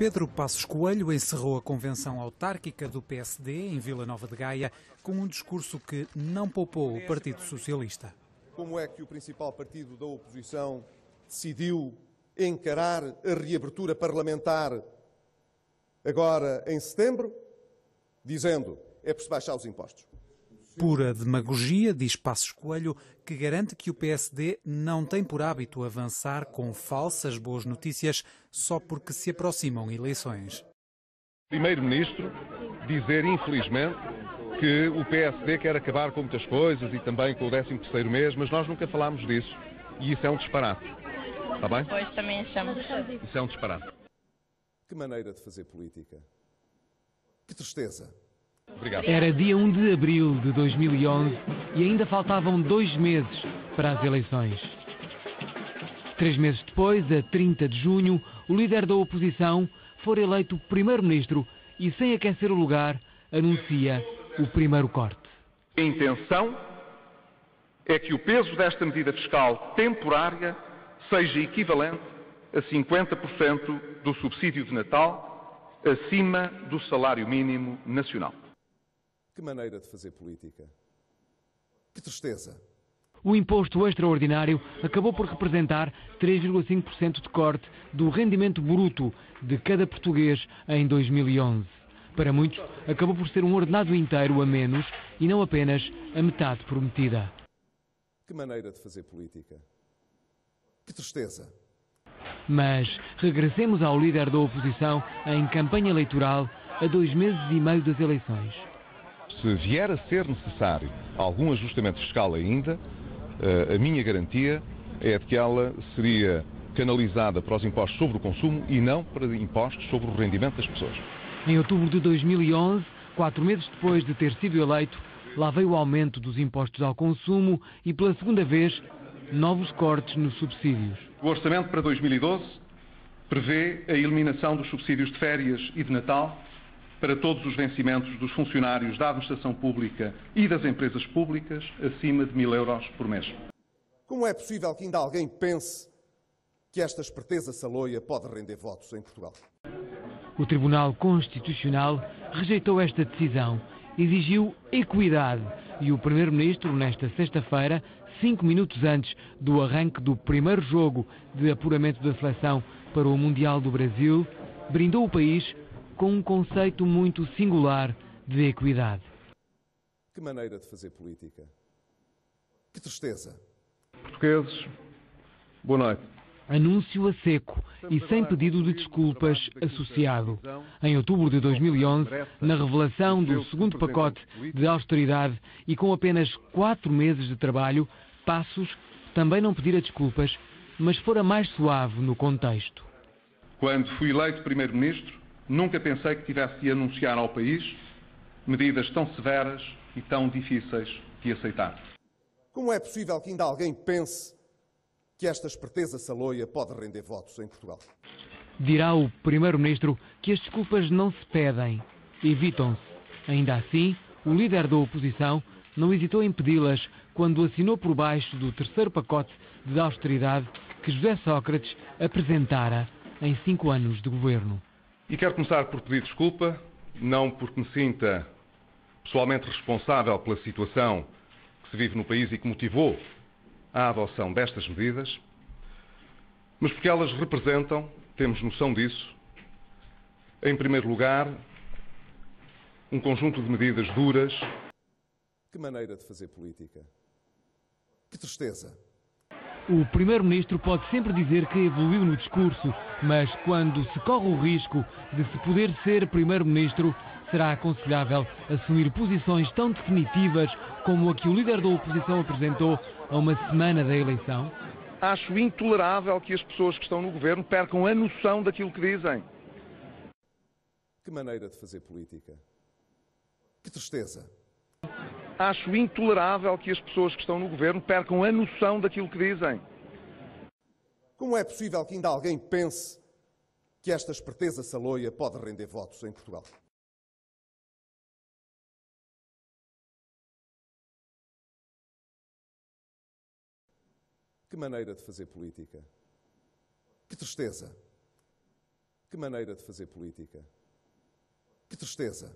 Pedro Passos Coelho encerrou a convenção autárquica do PSD em Vila Nova de Gaia com um discurso que não poupou o Partido Socialista. Como é que o principal partido da oposição decidiu encarar a reabertura parlamentar agora em setembro? Dizendo, é por se baixar os impostos. Pura demagogia, diz Passos Coelho, que garante que o PSD não tem por hábito avançar com falsas boas notícias só porque se aproximam eleições. Primeiro-Ministro dizer, infelizmente, que o PSD quer acabar com muitas coisas e também com o 13º mês, mas nós nunca falámos disso e isso é um disparate. Está bem? Pois, também achamos. Isso é um disparate. Que maneira de fazer política. Que tristeza. Obrigado. Era dia 1 de abril de 2011 e ainda faltavam 2 meses para as eleições. 3 meses depois, a 30 de junho, o líder da oposição foi eleito primeiro-ministro e, sem aquecer o lugar, anuncia o primeiro corte. A intenção é que o peso desta medida fiscal temporária seja equivalente a 50% do subsídio de Natal acima do salário mínimo nacional. Que maneira de fazer política. Que tristeza. O imposto extraordinário acabou por representar 3,5% de corte do rendimento bruto de cada português em 2011. Para muitos, acabou por ser um ordenado inteiro a menos e não apenas a metade prometida. Que maneira de fazer política. Que tristeza. Mas regressemos ao líder da oposição em campanha eleitoral a 2 meses e meio das eleições. Se vier a ser necessário algum ajustamento fiscal ainda, a minha garantia é de que ela seria canalizada para os impostos sobre o consumo e não para impostos sobre o rendimento das pessoas. Em outubro de 2011, 4 meses depois de ter sido eleito, lá veio o aumento dos impostos ao consumo e, pela segunda vez, novos cortes nos subsídios. O orçamento para 2012 prevê a eliminação dos subsídios de férias e de Natal para todos os vencimentos dos funcionários da administração pública e das empresas públicas acima de 1.000 euros por mês. Como é possível que ainda alguém pense que esta esperteza saloia pode render votos em Portugal? O Tribunal Constitucional rejeitou esta decisão, exigiu equidade e o Primeiro-Ministro, nesta sexta-feira, 5 minutos antes do arranque do primeiro jogo de apuramento da seleção para o Mundial do Brasil, brindou o país com um conceito muito singular de equidade. Que maneira de fazer política. Que tristeza. Portugueses, boa noite. Anúncio a seco e sem pedido de desculpas associado. Em outubro de 2011, na revelação do segundo pacote de austeridade e com apenas 4 meses de trabalho, Passos também não pedira desculpas, mas fora mais suave no contexto. Quando fui eleito Primeiro-Ministro, nunca pensei que tivesse de anunciar ao país medidas tão severas e tão difíceis de aceitar. Como é possível que ainda alguém pense que esta esperteza saloia pode render votos em Portugal? Dirá o Primeiro-Ministro que as desculpas não se pedem, evitam-se. Ainda assim, o líder da oposição não hesitou em pedi-las quando assinou por baixo do terceiro pacote de austeridade que José Sócrates apresentara em 5 anos de governo. E quero começar por pedir desculpa, não porque me sinta pessoalmente responsável pela situação que se vive no país e que motivou a adoção destas medidas, mas porque elas representam, temos noção disso, em primeiro lugar, um conjunto de medidas duras. Que maneira de fazer política. Que tristeza. O Primeiro-Ministro pode sempre dizer que evoluiu no discurso, mas quando se corre o risco de se poder ser Primeiro-Ministro, será aconselhável assumir posições tão definitivas como a que o líder da oposição apresentou a uma semana da eleição? Acho intolerável que as pessoas que estão no governo percam a noção daquilo que dizem. Que maneira de fazer política. Que tristeza. Acho intolerável que as pessoas que estão no governo percam a noção daquilo que dizem. Como é possível que ainda alguém pense que esta esperteza saloia pode render votos em Portugal? Que maneira de fazer política. Que tristeza. Que maneira de fazer política. Que tristeza.